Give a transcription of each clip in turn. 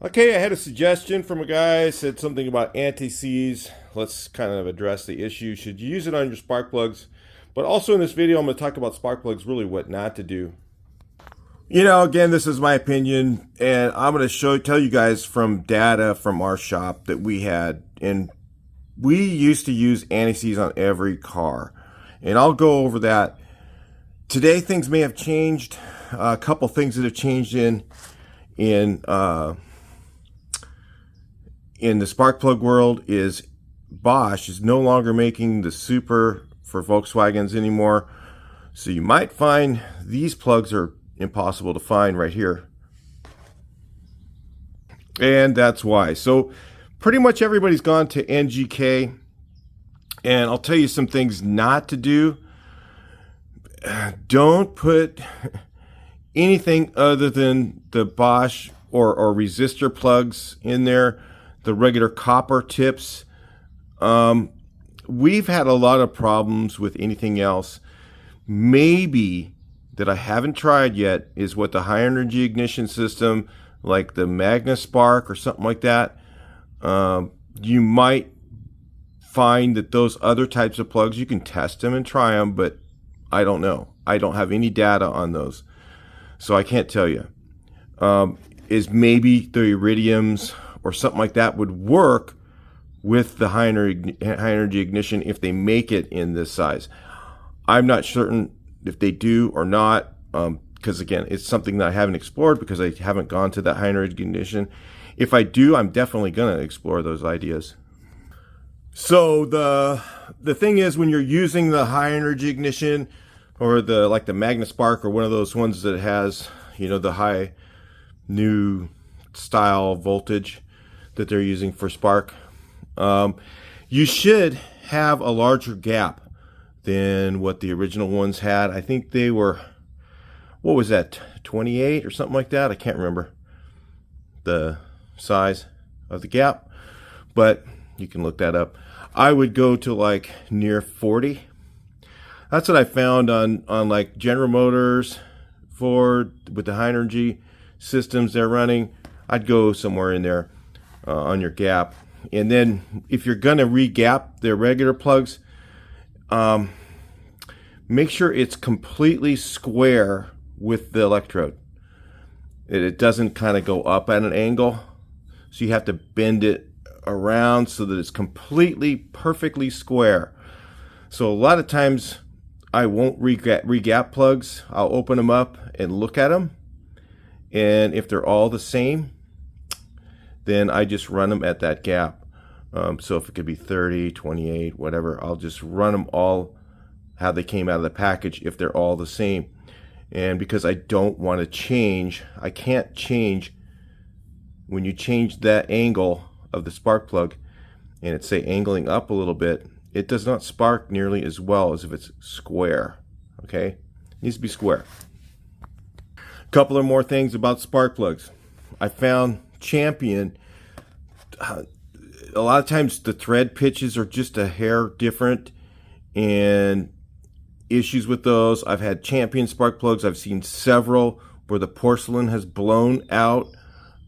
Okay, I had a suggestion from a guy, said something about anti-seize. Let's kind of address the issue. Should you use it on your spark plugs? But also in this video, I'm going to talk about spark plugs, really what not to do. Again, this is my opinion, and I'm going to tell you guys from data from our shop that we had, and we used to use anti-seize on every car, and I'll go over that. Today, things may have changed. A couple things that have changed in the spark plug world is Bosch is no longer making the Super for Volkswagens anymore. So you might find these plugs are impossible to find right here. And that's why. So pretty much everybody's gone to NGK. And I'll tell you some things not to do. Don't put anything other than the Bosch or resistor plugs in there. The regular copper tips. We've had a lot of problems with anything else. Maybe that I haven't tried yet is what the high energy ignition system, like the MagnaSpark or something like that. You might find that those other types of plugs, you can test them and try them, but I don't know. I don't have any data on those, so I can't tell you. Is maybe the iridiums or something like that would work with the high energy ignition if they make it in this size. I'm not certain if they do or not, because again, it's something that I haven't explored because I haven't gone to that high energy ignition. If I do, I'm definitely going to explore those ideas. So the thing is, when you're using the high energy ignition or like the MagnaSpark or one of those ones that has, the high new style voltage that they're using for spark, you should have a larger gap than what the original ones had. I think they were, what was that, 28 or something like that? I can't remember the size of the gap, but you can look that up. I would go to like near 40. That's what I found on like General Motors, Ford, with the high energy systems they're running. I'd go somewhere in there on your gap. And then if you're going to re-gap their regular plugs, make sure it's completely square with the electrode. It doesn't kind of go up at an angle. So you have to bend it around so that it's completely, perfectly square. So a lot of times I won't re-gap plugs. I'll open them up and look at them. And if they're all the same, then I just run them at that gap. So if it could be 30, 28, whatever, I'll just run them all how they came out of the package if they're all the same. And because I don't want to change, I can't change when you change that angle of the spark plug and it's say angling up a little bit, it does not spark nearly as well as if it's square. Okay, it needs to be square. A couple of more things about spark plugs. I found Champion, a lot of times the thread pitches are just a hair different, and issues with those. I've had Champion spark plugs. I've seen several where the porcelain has blown out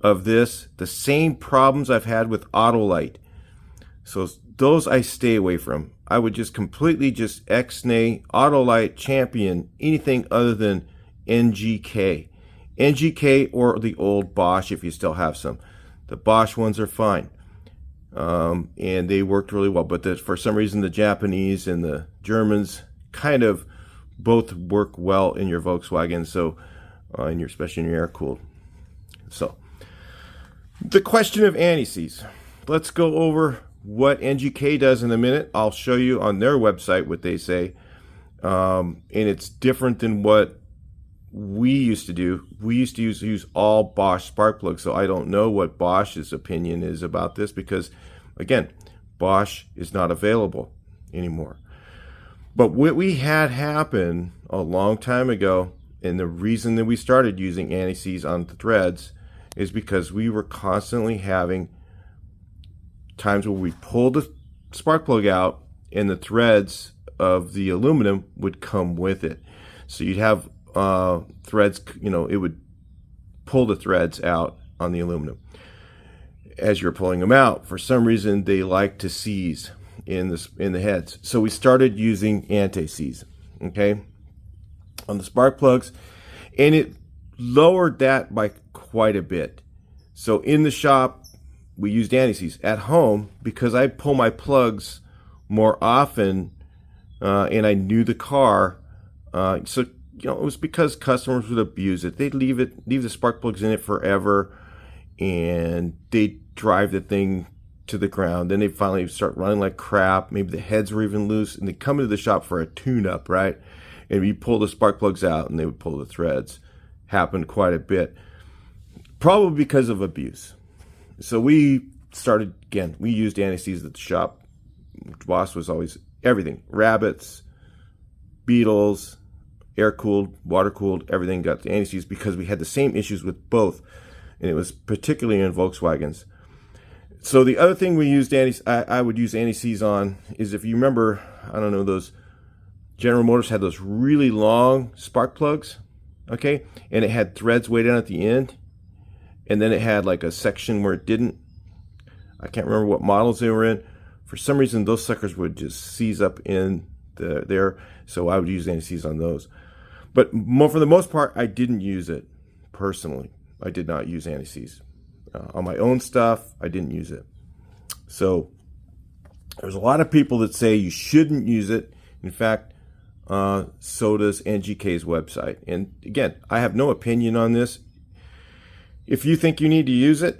of this. The same problems I've had with Autolite. So those I stay away from. I would just completely just X-nay, Autolite, Champion, anything other than NGK. NGK or the old Bosch if you still have some. The Bosch ones are fine. And they worked really well. But for some reason the Japanese and the Germans kind of both work well in your Volkswagen, so especially in your air-cooled. So the question of anti-seize. Let's go over what NGK does in a minute. I'll show you on their website what they say. And it's different than what we used to do. We used to use all Bosch spark plugs, so I don't know what Bosch's opinion is about this because, again, Bosch is not available anymore. But what we had happen a long time ago, and the reason that we started using anti-seize on the threads is because we were constantly having times where we pulled the spark plug out and the threads of the aluminum would come with it. So you'd have threads, it would pull the threads out on the aluminum. as you're pulling them out. For some reason, they like to seize in the heads. So we started using anti-seize, okay, on the spark plugs, and it lowered that by quite a bit. So in the shop, we used anti-seize. At home, because I pull my plugs more often, and I knew the car, so you know, it was because customers would abuse it. They'd leave the spark plugs in it forever, and they'd drive the thing to the ground. Then they finally start running like crap. Maybe the heads were even loose, and they come into the shop for a tune-up, right? And we pull the spark plugs out, and they would pull the threads. Happened quite a bit, probably because of abuse. So we started again. We used anti-seize at the shop. Boss was always everything: rabbits, beetles, air-cooled, water-cooled, everything got the anti-seize because we had the same issues with both, and it was particularly in Volkswagens. So the other thing we used I would use anti-seize on is, if you remember, I don't know, those General Motors had those really long spark plugs, okay, and it had threads way down at the end, and then it had like a section where it didn't. I can't remember what models they were in. For some reason, those suckers would just seize up in there, so I would use anti-seize on those. But for the most part, I didn't use it personally. I did not use anti-seize. On my own stuff, I didn't use it. So there's a lot of people that say you shouldn't use it. In fact, so does NGK's website. And again, I have no opinion on this. If you think you need to use it,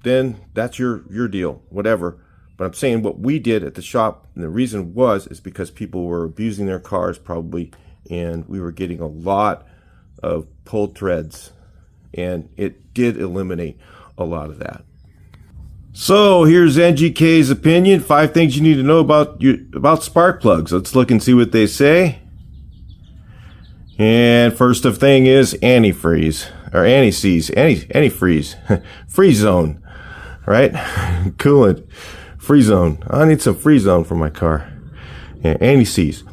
then that's your deal, whatever. But I'm saying what we did at the shop, and the reason is because people were abusing their cars probably, and we were getting a lot of pulled threads, and it did eliminate a lot of that. So here's NGK's opinion: 5 things you need to know about spark plugs. Let's look and see what they say. And first of thing is antifreeze, or anti-seize, antifreeze, free zone, right? Coolant, free zone. I need some free zone for my car. Yeah, anti-seize.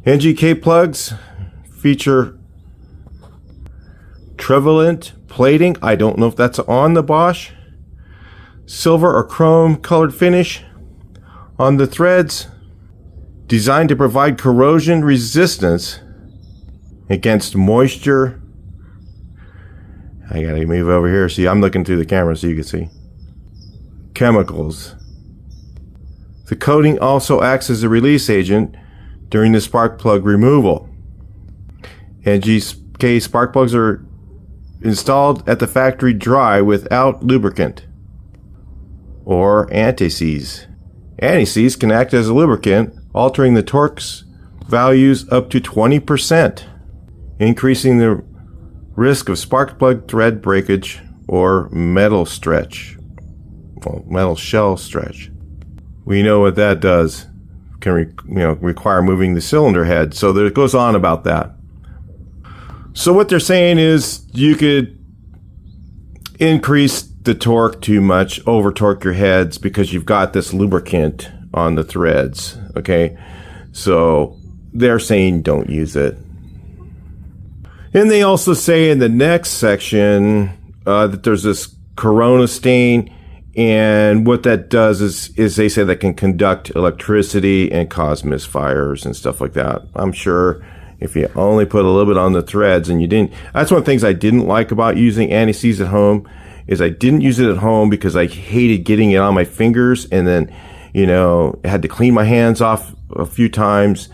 NGK plugs feature Trevalent plating. I don't know if that's on the Bosch. Silver or chrome colored finish on the threads. Designed to provide corrosion resistance against moisture. I gotta move over here. See, I'm looking through the camera so you can see. Chemicals. The coating also acts as a release agent during the spark plug removal. NGK spark plugs are installed at the factory dry without lubricant or anti-seize. Anti-seize can act as a lubricant, altering the torque's values up to 20%, increasing the risk of spark plug thread breakage or metal stretch. Well, metal shell stretch. We know what that does. Can require moving the cylinder head. So there, it goes on about that. So what they're saying is you could increase the torque too much, over torque your heads because you've got this lubricant on the threads. Okay, so they're saying don't use it. And they also say in the next section that there's this corona stain, and what that does is they say that can conduct electricity and cause misfires and stuff like that. I'm sure if you only put a little bit on the threads and you didn't, that's one of the things I didn't like about using anti-seize at home, is I didn't use it at home because I hated getting it on my fingers, and then, I had to clean my hands off a few times.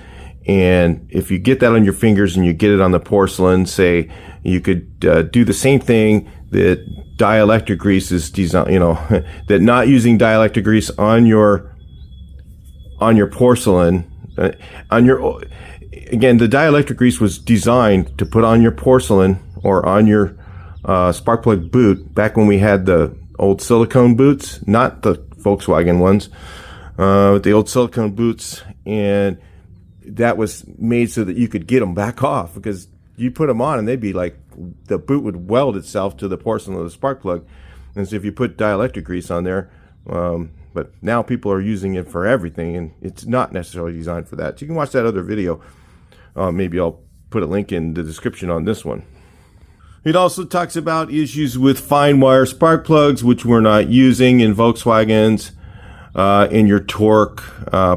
And if you get that on your fingers and you get it on the porcelain, say, you could do the same thing that dielectric grease is designed, that not using dielectric grease on your porcelain, again, the dielectric grease was designed to put on your porcelain or on your spark plug boot back when we had the old silicone boots, not the Volkswagen ones, but the old silicone boots, and that was made so that you could get them back off, because you put them on and they'd be like, the boot would weld itself to the porcelain of the spark plug. And so if you put dielectric grease on there, but now people are using it for everything, and it's not necessarily designed for that. So you can watch that other video. Maybe I'll put a link in the description on this one. It also talks about issues with fine wire spark plugs, which we're not using in Volkswagens. And your torque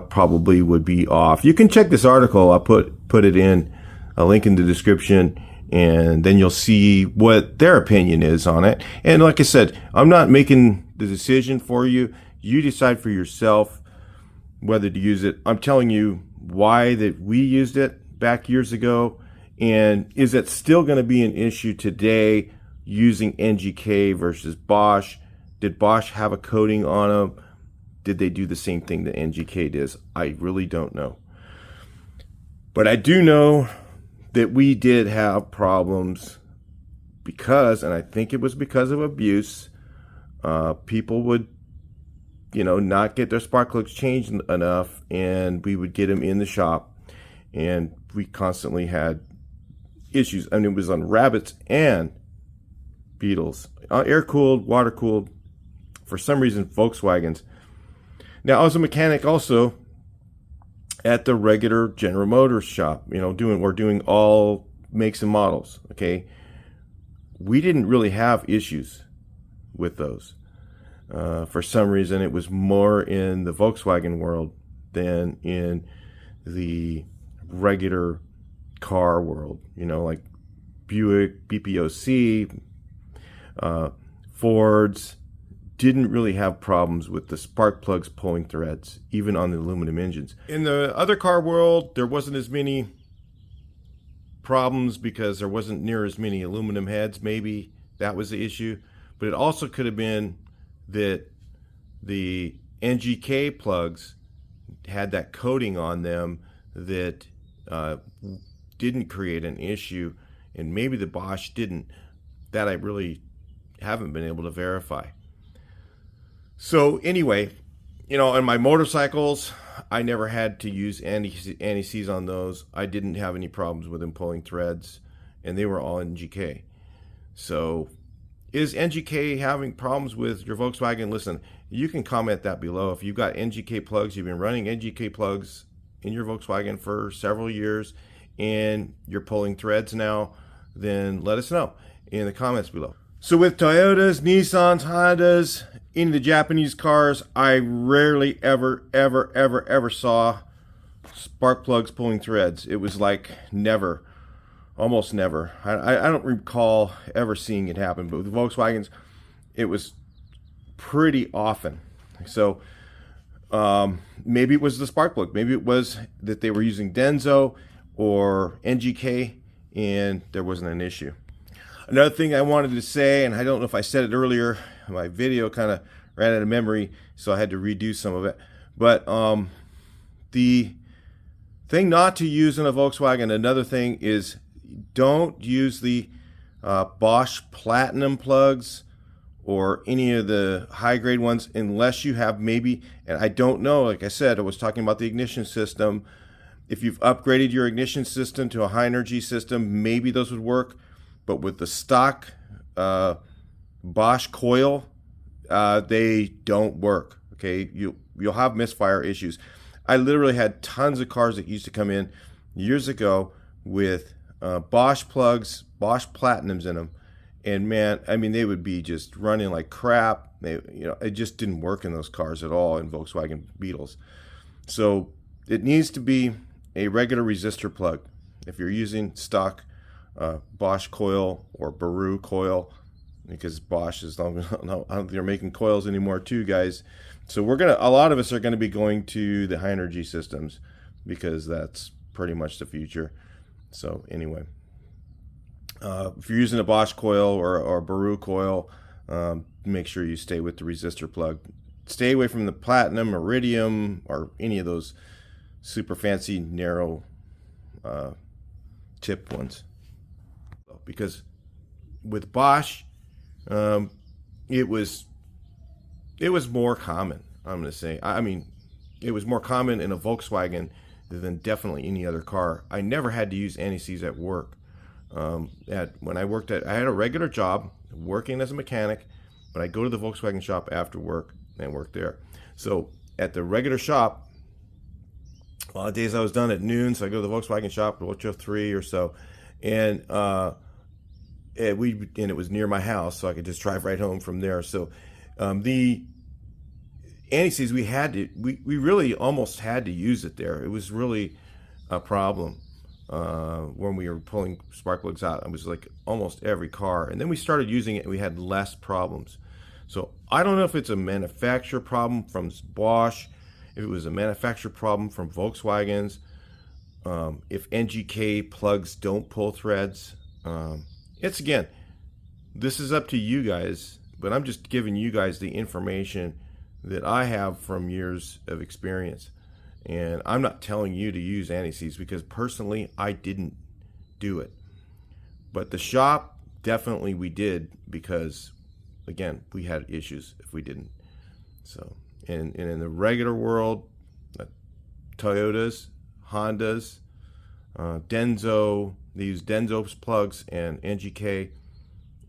probably would be off. You can check this article. I'll put it in a link in the description, and then you'll see what their opinion is on it. And like I said, I'm not making the decision for you. You decide for yourself whether to use it. I'm telling you why that we used it back years ago, and is it still going to be an issue today using NGK versus Bosch? Did Bosch have a coating on them? Did they do the same thing that NGK does? I really don't know. But I do know that we did have problems because, and I think it was because of abuse, people would, not get their spark plugs changed enough, and we would get them in the shop, and we constantly had issues. I mean, it was on Rabbits and Beetles, air-cooled, water-cooled, for some reason, Volkswagens. Now, I was a mechanic also at the regular General Motors shop, we're doing all makes and models, okay? We didn't really have issues with those. For some reason, it was more in the Volkswagen world than in the regular car world, like Buick, BPOC, Fords, didn't really have problems with the spark plugs pulling threads, even on the aluminum engines. In the other car world, there wasn't as many problems because there wasn't near as many aluminum heads. Maybe that was the issue. But it also could have been that the NGK plugs had that coating on them that didn't create an issue, and maybe the Bosch didn't. That I really haven't been able to verify. So anyway, on my motorcycles, I never had to use anti-seize on those. I didn't have any problems with them pulling threads, and they were all NGK. So is NGK having problems with your Volkswagen? Listen, you can comment that below. If you've got NGK plugs, you've been running NGK plugs in your Volkswagen for several years, and you're pulling threads now, then let us know in the comments below. So with Toyotas, Nissans, Hondas, in the Japanese cars, I rarely ever saw spark plugs pulling threads. It was like never, almost never. I don't recall ever seeing it happen, but with Volkswagens, it was pretty often. So maybe it was the spark plug. Maybe it was that they were using Denso or NGK and there wasn't an issue. Another thing I wanted to say, and I don't know if I said it earlier, my video kind of ran out of memory, so I had to redo some of it. But the thing not to use in a Volkswagen, another thing is don't use the Bosch Platinum plugs or any of the high grade ones unless you have maybe, and I don't know, like I said, I was talking about the ignition system. If you've upgraded your ignition system to a high energy system, maybe those would work. But with the stock Bosch coil, they don't work. Okay, you'll have misfire issues. I literally had tons of cars that used to come in years ago with Bosch plugs, Bosch Platinums in them, and man, I mean, they would be just running like crap. It just didn't work in those cars at all in Volkswagen Beetles. So it needs to be a regular resistor plug. If you're using stock Bosch coil or Baru coil, because Bosch is I don't think they're making coils anymore too, guys. So a lot of us are gonna be going to the high energy systems because that's pretty much the future. So anyway, if you're using a Bosch coil or a Baru coil, make sure you stay with the resistor plug. Stay away from the Platinum, Iridium, or any of those super fancy narrow tip ones. Because with Bosch, it was more common. I'm going to say. I mean, it was more common in a Volkswagen than definitely any other car. I never had to use anti-seize at work. When I worked I had a regular job working as a mechanic, but I go to the Volkswagen shop after work and work there. So at the regular shop, a lot of days I was done at noon, so I go to the Volkswagen shop at 3 or so, and and it was near my house, so I could just drive right home from there. So the AntiSeize, we really almost had to use it there. It was really a problem when we were pulling spark plugs out. It was like almost every car, and then we started using it and we had less problems. So I don't know if it's a manufacturer problem from Bosch, if it was a manufacturer problem from Volkswagens, if NGK plugs don't pull threads. It's, again, this is up to you guys, but I'm just giving you guys the information that I have from years of experience. And I'm not telling you to use AntiSeize, because personally I didn't do it. But the shop, definitely we did, because again, we had issues if we didn't. So, and in the regular world, Toyotas, Hondas, Denso, they use Denso's plugs and NGK,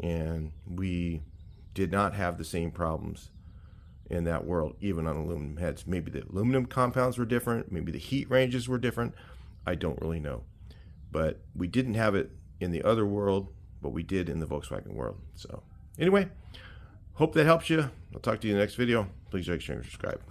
and we did not have the same problems in that world, even on aluminum heads. Maybe the aluminum compounds were different, maybe the heat ranges were different, I don't really know. But we didn't have it in the other world, but we did in the Volkswagen world. So anyway, hope that helps you. I'll talk to you in the next video. Please like, share, and subscribe.